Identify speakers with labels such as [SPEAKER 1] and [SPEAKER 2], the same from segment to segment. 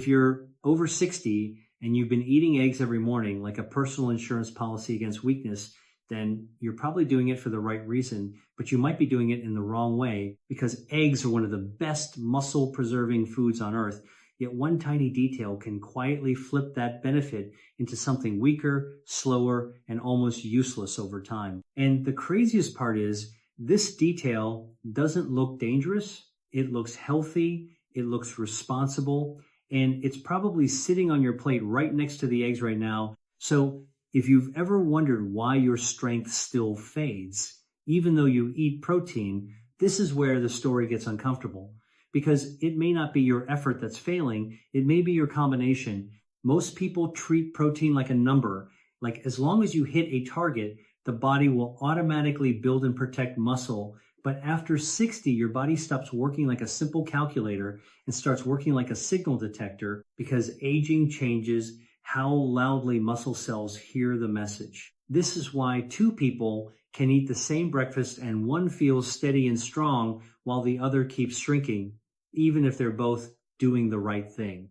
[SPEAKER 1] If you're over 60 and you've been eating eggs every morning, like a personal insurance policy against weakness, then you're probably doing it for the right reason, but you might be doing it in the wrong way because eggs are one of the best muscle preserving foods on earth. Yet one tiny detail can quietly flip that benefit into something weaker, slower, and almost useless over time. And the craziest part is this detail doesn't look dangerous. It looks healthy. It looks responsible. And it's probably sitting on your plate right next to the eggs right now. So if you've ever wondered why your strength still fades, even though you eat protein, this is where the story gets uncomfortable. Because it may not be your effort that's failing, it may be your combination. Most people treat protein like a number. Like as long as you hit a target, the body will automatically build and protect muscle. But after 60, your body stops working like a simple calculator and starts working like a signal detector because aging changes how loudly muscle cells hear the message. This is why two people can eat the same breakfast and one feels steady and strong while the other keeps shrinking, even if they're both doing the right thing.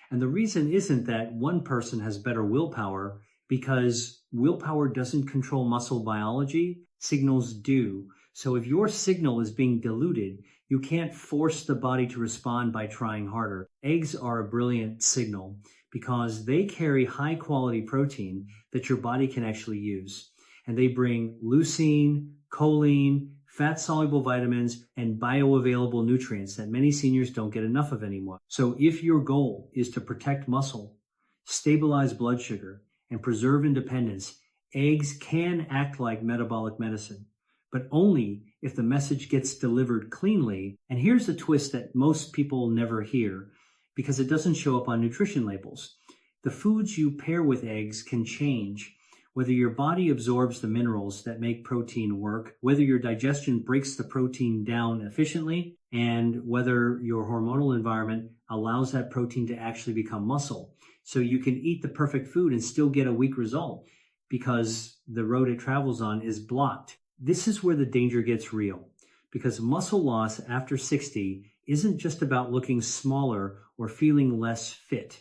[SPEAKER 1] And the reason isn't that one person has better willpower, because willpower doesn't control muscle biology, signals do. So if your signal is being diluted, you can't force the body to respond by trying harder. Eggs are a brilliant signal because they carry high quality protein that your body can actually use. And they bring leucine, choline, fat-soluble vitamins, and bioavailable nutrients that many seniors don't get enough of anymore. So if your goal is to protect muscle, stabilize blood sugar, and preserve independence, eggs can act like metabolic medicine, but only if the message gets delivered cleanly. And here's the twist that most people never hear because it doesn't show up on nutrition labels. The foods you pair with eggs can change whether your body absorbs the minerals that make protein work, whether your digestion breaks the protein down efficiently, and whether your hormonal environment allows that protein to actually become muscle. So you can eat the perfect food and still get a weak result because the road it travels on is blocked. This is where the danger gets real, because muscle loss after 60 isn't just about looking smaller or feeling less fit.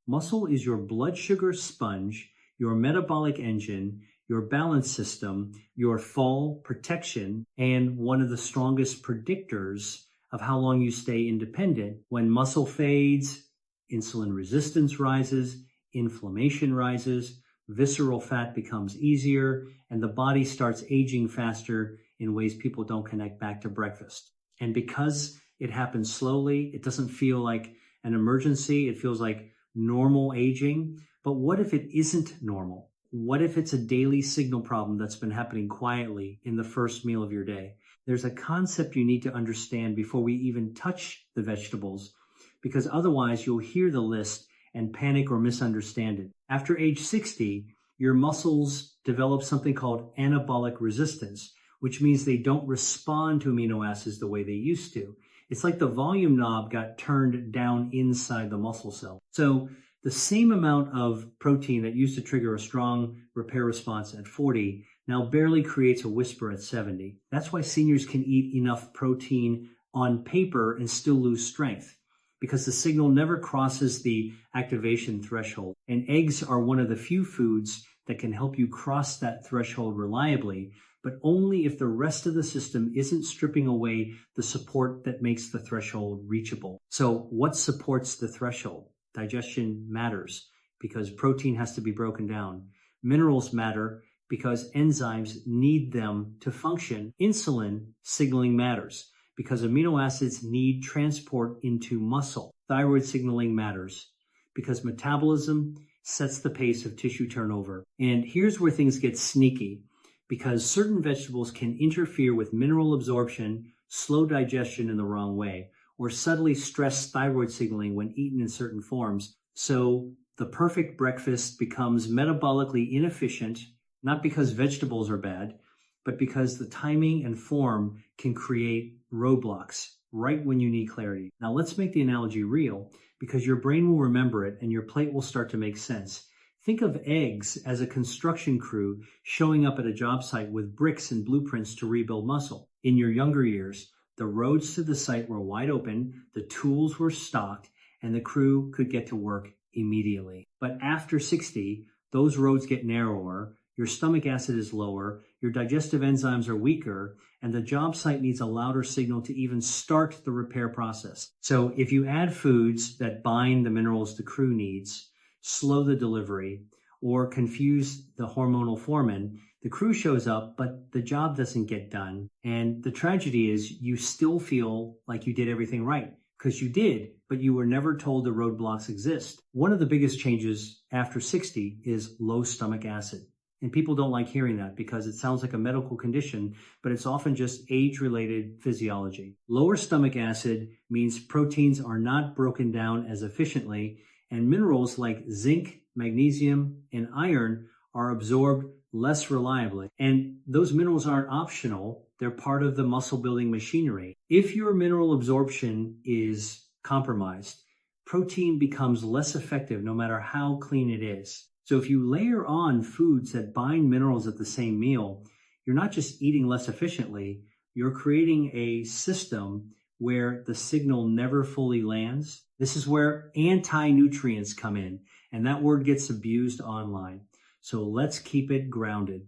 [SPEAKER 1] Muscle is your blood sugar sponge, your metabolic engine, your balance system, your fall protection, and one of the strongest predictors of how long you stay independent. When muscle fades, insulin resistance rises, inflammation rises, visceral fat becomes easier, and the body starts aging faster in ways people don't connect back to breakfast. And because it happens slowly, it doesn't feel like an emergency. It feels like normal aging. But what if it isn't normal? What if it's a daily signal problem that's been happening quietly in the first meal of your day? There's a concept you need to understand before we even touch the vegetables, because otherwise you'll hear the list and panic or misunderstand it. After age 60, your muscles develop something called anabolic resistance, which means they don't respond to amino acids the way they used to. It's like the volume knob got turned down inside the muscle cell. So the same amount of protein that used to trigger a strong repair response at 40 now barely creates a whisper at 70. That's why seniors can eat enough protein on paper and still lose strength, because the signal never crosses the activation threshold. And eggs are one of the few foods that can help you cross that threshold reliably, but only if the rest of the system isn't stripping away the support that makes the threshold reachable. So what supports the threshold? Digestion matters because protein has to be broken down. Minerals matter because enzymes need them to function. Insulin signaling matters because amino acids need transport into muscle. Thyroid signaling matters because metabolism sets the pace of tissue turnover. And here's where things get sneaky, because certain vegetables can interfere with mineral absorption, slow digestion in the wrong way, or subtly stress thyroid signaling when eaten in certain forms. So the perfect breakfast becomes metabolically inefficient, not because vegetables are bad, but because the timing and form can create roadblocks right when you need clarity. Now let's make the analogy real, because your brain will remember it and your plate will start to make sense. Think of eggs as a construction crew showing up at a job site with bricks and blueprints to rebuild muscle. In your younger years, the roads to the site were wide open, the tools were stocked, and the crew could get to work immediately. But after 60, those roads get narrower, your stomach acid is lower, your digestive enzymes are weaker, and the job site needs a louder signal to even start the repair process. So if you add foods that bind the minerals the crew needs, slow the delivery, or confuse the hormonal foreman, the crew shows up, but the job doesn't get done. And the tragedy is you still feel like you did everything right, because you did, but you were never told the roadblocks exist. One of the biggest changes after 60 is low stomach acid. And people don't like hearing that because it sounds like a medical condition, but it's often just age-related physiology. Lower stomach acid means proteins are not broken down as efficiently, and minerals like zinc, magnesium, and iron are absorbed less reliably. And those minerals aren't optional. They're part of the muscle building machinery. If your mineral absorption is compromised, protein becomes less effective no matter how clean it is. So if you layer on foods that bind minerals at the same meal, you're not just eating less efficiently, you're creating a system where the signal never fully lands. This is where anti-nutrients come in, and that word gets abused online. So let's keep it grounded,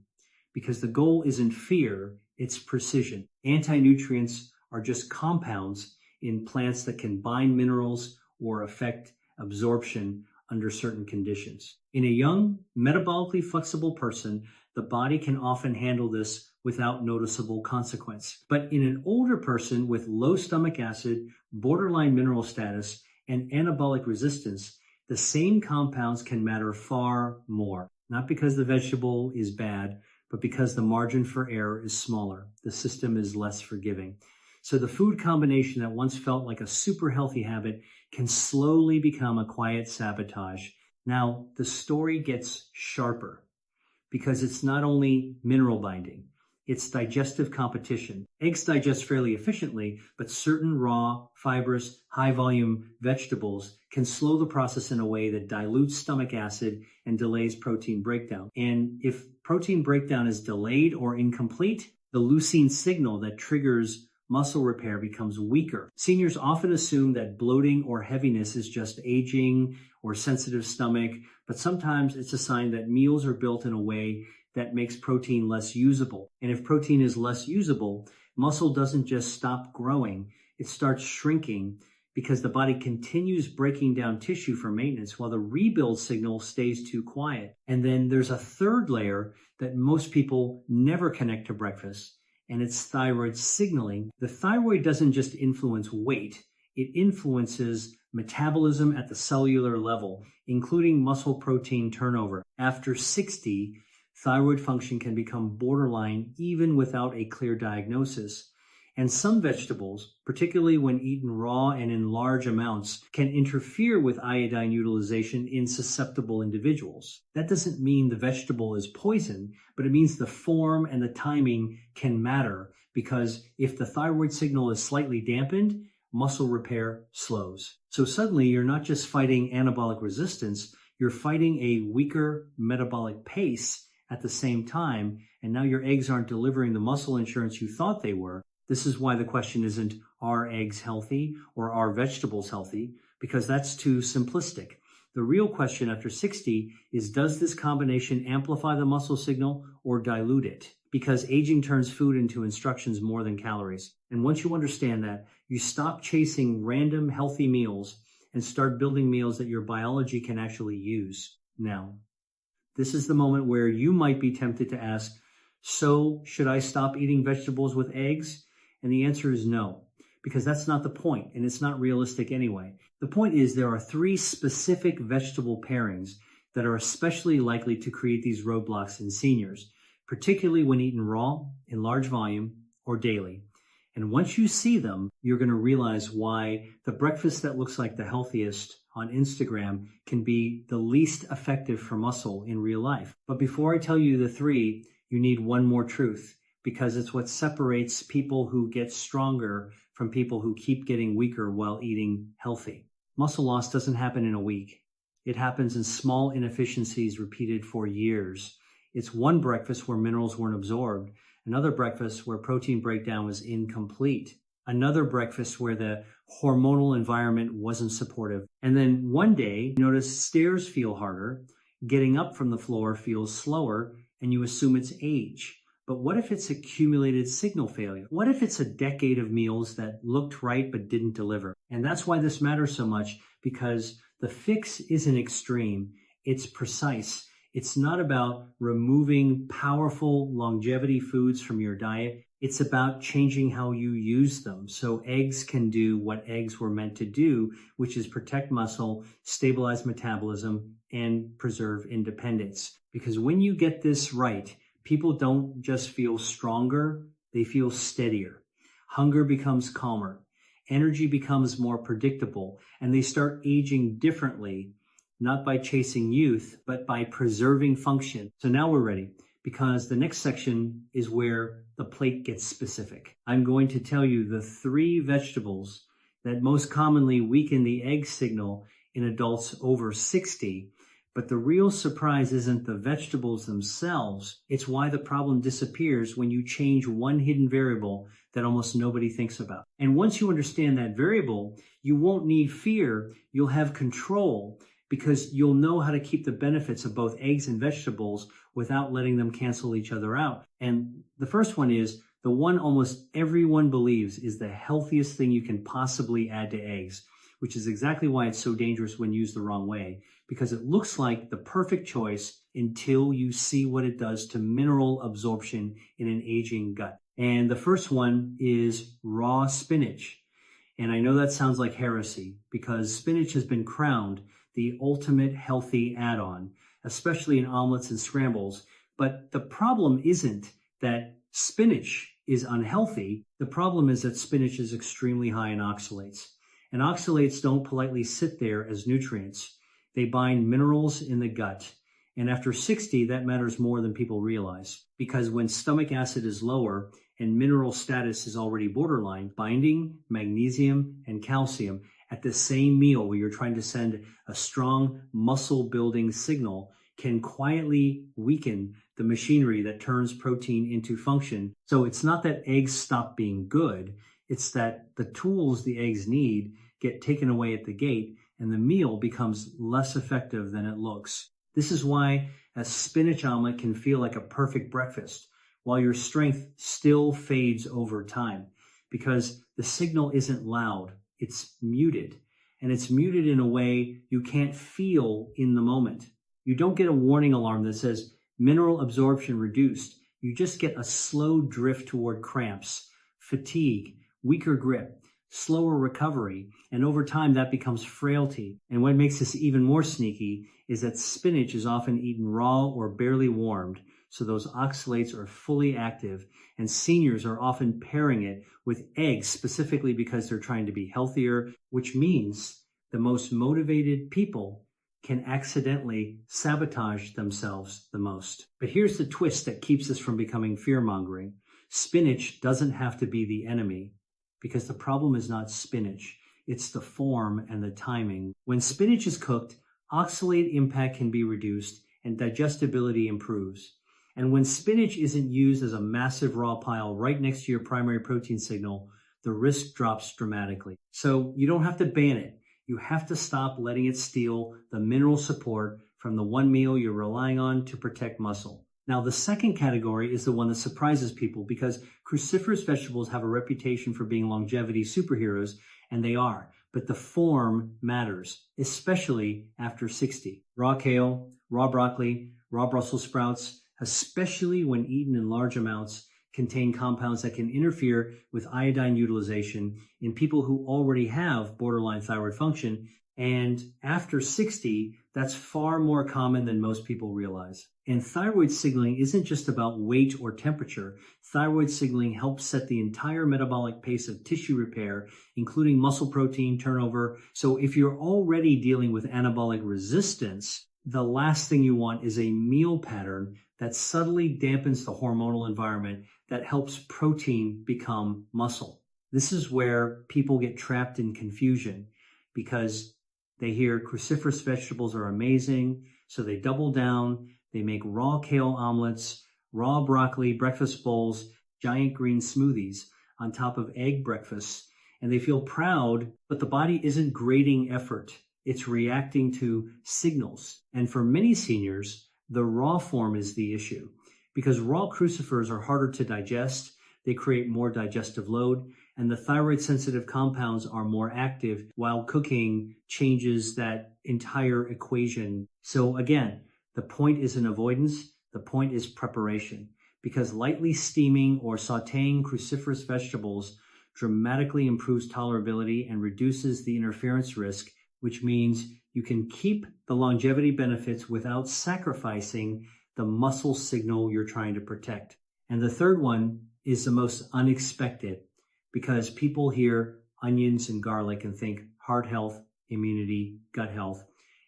[SPEAKER 1] because the goal isn't fear, it's precision. Anti-nutrients are just compounds in plants that can bind minerals or affect absorption under certain conditions. In a young, metabolically flexible person, the body can often handle this without noticeable consequence. But in an older person with low stomach acid, borderline mineral status, and anabolic resistance, the same compounds can matter far more. Not because the vegetable is bad, but because the margin for error is smaller. The system is less forgiving. So the food combination that once felt like a super healthy habit can slowly become a quiet sabotage. Now, the story gets sharper because it's not only mineral binding, it's digestive competition. Eggs digest fairly efficiently, but certain raw, fibrous, high-volume vegetables can slow the process in a way that dilutes stomach acid and delays protein breakdown. And if protein breakdown is delayed or incomplete, the leucine signal that triggers muscle repair becomes weaker. Seniors often assume that bloating or heaviness is just aging or sensitive stomach, but sometimes it's a sign that meals are built in a way that makes protein less usable. And if protein is less usable, muscle doesn't just stop growing, it starts shrinking because the body continues breaking down tissue for maintenance while the rebuild signal stays too quiet. And then there's a third layer that most people never connect to breakfast, and it's thyroid signaling. The thyroid doesn't just influence weight, it influences metabolism at the cellular level, including muscle protein turnover. After 60, thyroid function can become borderline even without a clear diagnosis. And some vegetables, particularly when eaten raw and in large amounts, can interfere with iodine utilization in susceptible individuals. That doesn't mean the vegetable is poison, but it means the form and the timing can matter, because if the thyroid signal is slightly dampened, muscle repair slows. So suddenly you're not just fighting anabolic resistance, you're fighting a weaker metabolic pace at the same time, and now your eggs aren't delivering the muscle insurance you thought they were. This is why the question isn't, are eggs healthy or are vegetables healthy? Because that's too simplistic. The real question after 60 is, does this combination amplify the muscle signal or dilute it? Because aging turns food into instructions more than calories. And once you understand that, you stop chasing random healthy meals and start building meals that your biology can actually use. Now, this is the moment where you might be tempted to ask, so should I stop eating vegetables with eggs? And the answer is no, because that's not the point, and it's not realistic anyway. The point is there are 3 specific vegetable pairings that are especially likely to create these roadblocks in seniors, particularly when eaten raw, in large volume, or daily. And once you see them, you're going to realize why the breakfast that looks like the healthiest on Instagram can be the least effective for muscle in real life. But before I tell you the 3, you need one more truth, because it's what separates people who get stronger from people who keep getting weaker while eating healthy. Muscle loss doesn't happen in a week. It happens in small inefficiencies repeated for years. It's one breakfast where minerals weren't absorbed, another breakfast where protein breakdown was incomplete, another breakfast where the hormonal environment wasn't supportive. And then one day, you notice stairs feel harder, getting up from the floor feels slower, and you assume it's age. But what if it's accumulated signal failure? What if it's a decade of meals that looked right but didn't deliver? And that's why this matters so much, because the fix isn't extreme, it's precise. It's not about removing powerful longevity foods from your diet. It's about changing how you use them so eggs can do what eggs were meant to do, which is protect muscle, stabilize metabolism, and preserve independence. Because when you get this right, people don't just feel stronger, they feel steadier. Hunger becomes calmer. Energy becomes more predictable, and they start aging differently, not by chasing youth, but by preserving function. So now we're ready, because the next section is where the plate gets specific. I'm going to tell you the 3 vegetables that most commonly weaken the egg signal in adults over 60. But the real surprise isn't the vegetables themselves, it's why the problem disappears when you change one hidden variable that almost nobody thinks about. And once you understand that variable, you won't need fear, you'll have control, because you'll know how to keep the benefits of both eggs and vegetables without letting them cancel each other out. And the first one is the one almost everyone believes is the healthiest thing you can possibly add to eggs, which is exactly why it's so dangerous when used the wrong way, because it looks like the perfect choice until you see what it does to mineral absorption in an aging gut. And the first one is raw spinach. And I know that sounds like heresy, because spinach has been crowned the ultimate healthy add-on, especially in omelets and scrambles. But the problem isn't that spinach is unhealthy. The problem is that spinach is extremely high in oxalates. And oxalates don't politely sit there as nutrients. They bind minerals in the gut. And after 60, that matters more than people realize. Because when stomach acid is lower and mineral status is already borderline, binding magnesium and calcium at the same meal where you're trying to send a strong muscle-building signal can quietly weaken the machinery that turns protein into function. So it's not that eggs stop being good. It's that the tools the eggs need get taken away at the gate, and the meal becomes less effective than it looks. This is why a spinach omelet can feel like a perfect breakfast, while your strength still fades over time, because the signal isn't loud, it's muted. And it's muted in a way you can't feel in the moment. You don't get a warning alarm that says mineral absorption reduced. You just get a slow drift toward cramps, fatigue, weaker grip, slower recovery, and over time that becomes frailty. And what makes this even more sneaky is that spinach is often eaten raw or barely warmed, so those oxalates are fully active, and seniors are often pairing it with eggs specifically because they're trying to be healthier, which means the most motivated people can accidentally sabotage themselves the most. But here's the twist that keeps this from becoming fear-mongering. Spinach doesn't have to be the enemy, because the problem is not spinach, it's the form and the timing. When spinach is cooked, oxalate impact can be reduced and digestibility improves. And when spinach isn't used as a massive raw pile right next to your primary protein signal, the risk drops dramatically. So you don't have to ban it. You have to stop letting it steal the mineral support from the one meal you're relying on to protect muscle. Now, the second category is the one that surprises people, because cruciferous vegetables have a reputation for being longevity superheroes, and they are. But the form matters, especially after 60. Raw kale, raw broccoli, raw Brussels sprouts, especially when eaten in large amounts, contain compounds that can interfere with iodine utilization in people who already have borderline thyroid function. And after 60, that's far more common than most people realize. And thyroid signaling isn't just about weight or temperature. Thyroid signaling helps set the entire metabolic pace of tissue repair, including muscle protein turnover. So if you're already dealing with anabolic resistance, the last thing you want is a meal pattern that subtly dampens the hormonal environment that helps protein become muscle. This is where people get trapped in confusion, because they hear cruciferous vegetables are amazing, so they double down, they make raw kale omelets, raw broccoli breakfast bowls, giant green smoothies. on top of egg breakfasts, and they feel proud, but the body isn't grading effort. It's reacting to signals. And for many seniors, the raw form is the issue because raw crucifers are harder to digest. They create more digestive load, and the thyroid sensitive compounds are more active while cooking changes that entire equation. So again, the point isn't avoidance. The point is preparation, because lightly steaming or sauteing cruciferous vegetables dramatically improves tolerability and reduces the interference risk, which means you can keep the longevity benefits without sacrificing the muscle signal you're trying to protect. And the third one is the most unexpected, because people hear onions and garlic and think heart health, immunity, gut health.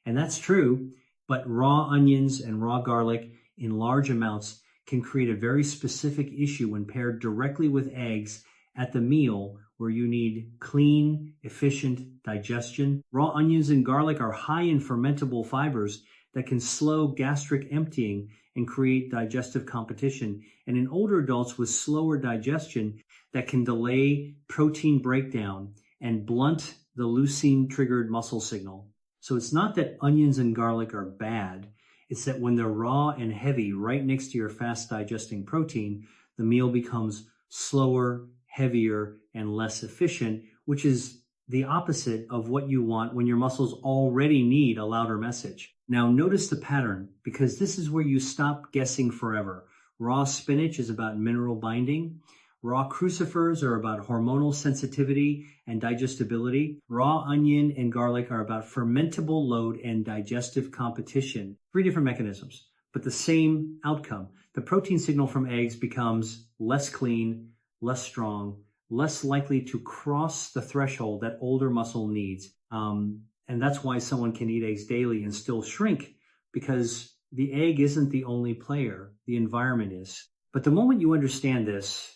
[SPEAKER 1] And that's true, but raw onions and raw garlic in large amounts can create a very specific issue when paired directly with eggs at the meal, where you need clean, efficient digestion. Raw onions and garlic are high in fermentable fibers that can slow gastric emptying and create digestive competition. And in older adults with slower digestion, that can delay protein breakdown and blunt the leucine triggered muscle signal. So it's not that onions and garlic are bad. It's that when they're raw and heavy right next to your fast digesting protein, the meal becomes slower, heavier, and less efficient, which is the opposite of what you want when your muscles already need a louder message. Now notice the pattern, because this is where you stop guessing forever. Raw spinach is about mineral binding. Raw crucifers are about hormonal sensitivity and digestibility. Raw onion and garlic are about fermentable load and digestive competition. 3 different mechanisms, but the same outcome. The protein signal from eggs becomes less clean, less strong, less likely to cross the threshold that older muscle needs. And that's why someone can eat eggs daily and still shrink, because the egg isn't the only player, the environment is. But the moment you understand this,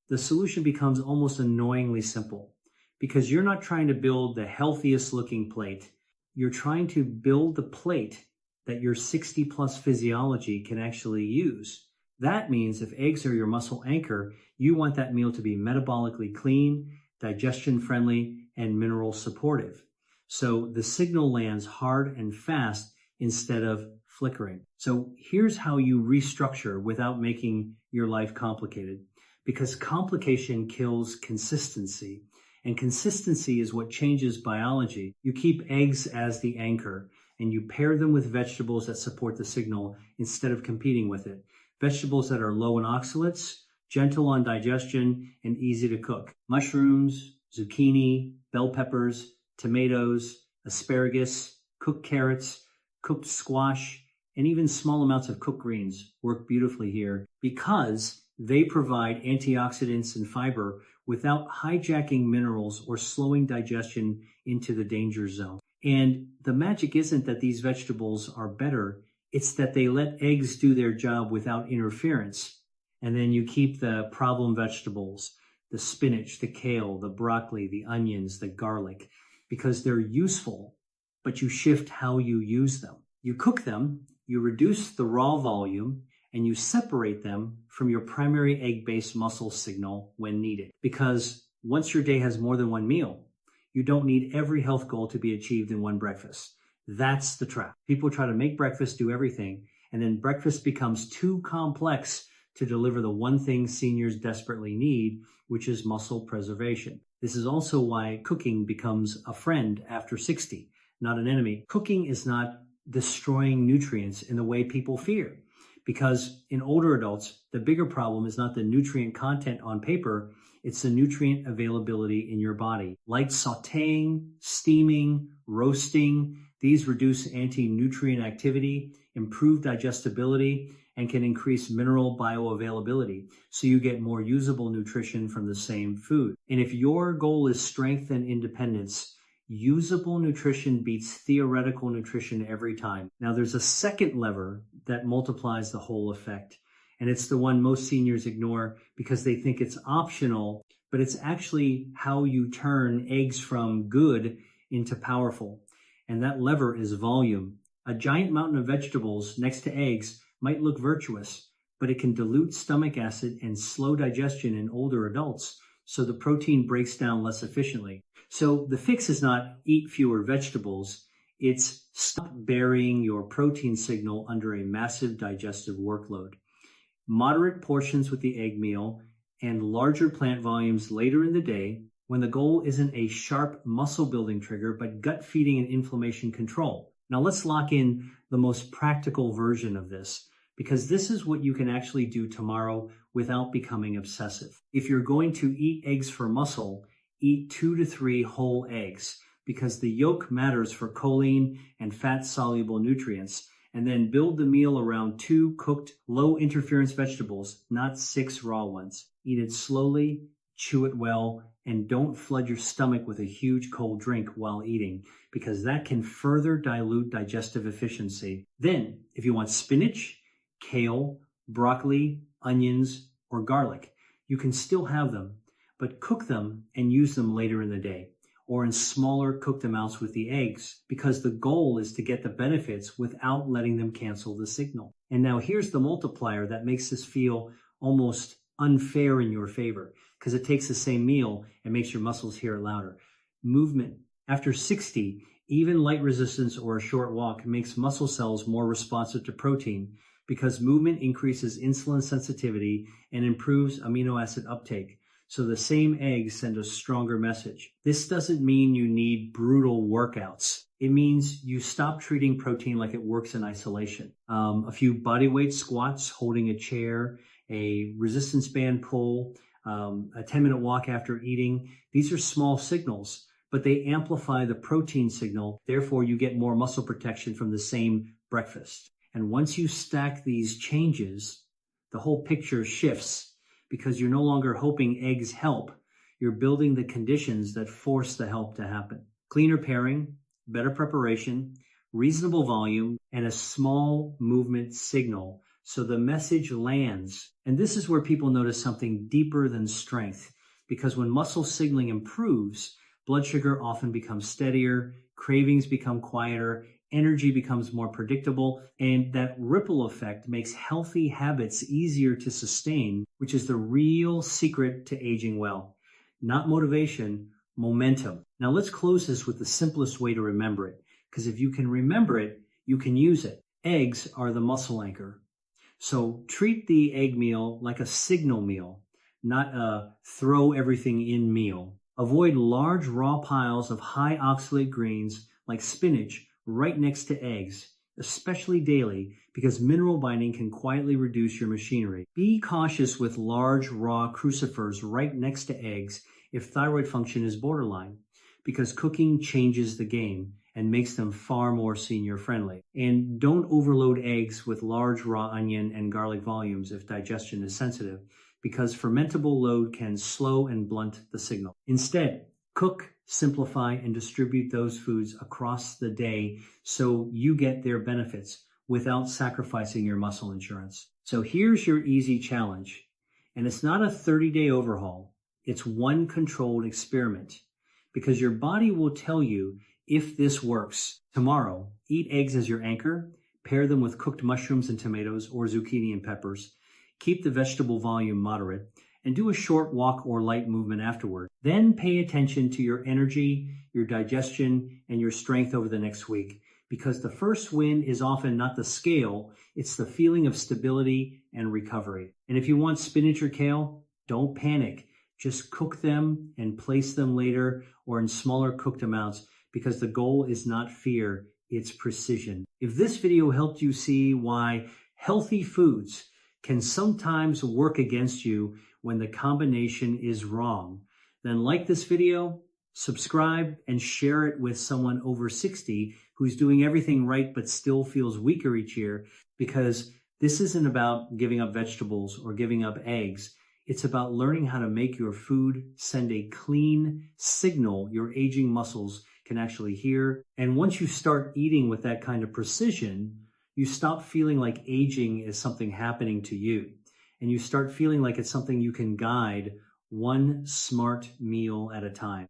[SPEAKER 1] the solution becomes almost annoyingly simple, because you're not trying to build the healthiest looking plate. You're trying to build the plate that your 60 plus physiology can actually use. That means if eggs are your muscle anchor, you want that meal to be metabolically clean, digestion friendly, and mineral supportive. So the signal lands hard and fast instead of flickering. So here's how you restructure without making your life complicated, because complication kills consistency, and consistency is what changes biology. You keep eggs as the anchor, and you pair them with vegetables that support the signal instead of competing with it. Vegetables that are low in oxalates, gentle on digestion, and easy to cook. Mushrooms, zucchini, bell peppers, tomatoes, asparagus, cooked carrots, cooked squash, and even small amounts of cooked greens work beautifully here, because they provide antioxidants and fiber without hijacking minerals or slowing digestion into the danger zone. And the magic isn't that these vegetables are better, it's that they let eggs do their job without interference. And then you keep the problem vegetables, the spinach, the kale, the broccoli, the onions, the garlic, because they're useful, but you shift how you use them. You cook them, you reduce the raw volume, and you separate them from your primary egg-based muscle signal when needed. Because once your day has more than one meal, you don't need every health goal to be achieved in one breakfast. That's the trap. People try to make breakfast do everything, and then breakfast becomes too complex to deliver the one thing seniors desperately need, which is muscle preservation. This is also why cooking becomes a friend after 60, not an enemy. Cooking is not destroying nutrients in the way people fear, because in older adults, the bigger problem is not the nutrient content on paper, it's the nutrient availability in your body. Like sauteing, steaming, roasting, these reduce anti-nutrient activity, improve digestibility, and can increase mineral bioavailability, so you get more usable nutrition from the same food. And if your goal is strength and independence, usable nutrition beats theoretical nutrition every time. Now, there's a second lever that multiplies the whole effect, and it's the one most seniors ignore because they think it's optional, but it's actually how you turn eggs from good into powerful. And that lever is volume. A giant mountain of vegetables next to eggs might look virtuous, but it can dilute stomach acid and slow digestion in older adults, so the protein breaks down less efficiently. So the fix is not eat fewer vegetables, it's stop burying your protein signal under a massive digestive workload. Moderate portions with the egg meal and larger plant volumes later in the day when the goal isn't a sharp muscle building trigger, but gut feeding and inflammation control. Now let's lock in the most practical version of this, because this is what you can actually do tomorrow without becoming obsessive. If you're going to eat eggs for muscle, eat 2 to 3 whole eggs, because the yolk matters for choline and fat-soluble nutrients, and then build the meal around 2 cooked, low-interference vegetables, not 6 raw ones. Eat it slowly, chew it well, and don't flood your stomach with a huge cold drink while eating, because that can further dilute digestive efficiency. Then, if you want spinach, kale, broccoli, onions, or garlic, you can still have them, but cook them and use them later in the day, or in smaller cooked amounts with the eggs, because the goal is to get the benefits without letting them cancel the signal. And now here's the multiplier that makes this feel almost unfair in your favor, because it takes the same meal and makes your muscles hear it louder. Movement. After 60, even light resistance or a short walk makes muscle cells more responsive to protein, because movement increases insulin sensitivity and improves amino acid uptake. So the same eggs send a stronger message. This doesn't mean you need brutal workouts. It means you stop treating protein like it works in isolation. A few bodyweight squats, holding a chair, a resistance band pull, a 10-minute walk after eating. These are small signals, but they amplify the protein signal. Therefore, you get more muscle protection from the same breakfast. And once you stack these changes, the whole picture shifts, because you're no longer hoping eggs help. You're building the conditions that force the help to happen. Cleaner pairing, better preparation, reasonable volume, and a small movement signal, so the message lands. And this is where people notice something deeper than strength, because when muscle signaling improves, blood sugar often becomes steadier, cravings become quieter, energy becomes more predictable, and that ripple effect makes healthy habits easier to sustain, which is the real secret to aging well. Not motivation, momentum. Now let's close this with the simplest way to remember it, because if you can remember it, you can use it. Eggs are the muscle anchor. So treat the egg meal like a signal meal, not a throw everything in meal. Avoid large raw piles of high oxalate greens like spinach right next to eggs, especially daily, because mineral binding can quietly reduce your machinery. Be cautious with large raw crucifers right next to eggs if thyroid function is borderline, because cooking changes the game and makes them far more senior friendly. And don't overload eggs with large raw onion and garlic volumes if digestion is sensitive, because fermentable load can slow and blunt the signal. Instead, cook, simplify, and distribute those foods across the day so you get their benefits without sacrificing your muscle insurance. So here's your easy challenge. And it's not a 30-day overhaul. It's one controlled experiment, because your body will tell you if this works. Tomorrow, eat eggs as your anchor, pair them with cooked mushrooms and tomatoes or zucchini and peppers. Keep the vegetable volume moderate, and do a short walk or light movement afterward. Then pay attention to your energy, your digestion, and your strength over the next week, because the first win is often not the scale, it's the feeling of stability and recovery. And if you want spinach or kale, don't panic. Just cook them and place them later or in smaller cooked amounts, because the goal is not fear, it's precision. If this video helped you see why healthy foods can sometimes work against you when the combination is wrong, then like this video, subscribe, and share it with someone over 60 who's doing everything right but still feels weaker each year, because this isn't about giving up vegetables or giving up eggs. It's about learning how to make your food send a clean signal your aging muscles can actually hear. And once you start eating with that kind of precision, you stop feeling like aging is something happening to you. And you start feeling like it's something you can guide one smart meal at a time.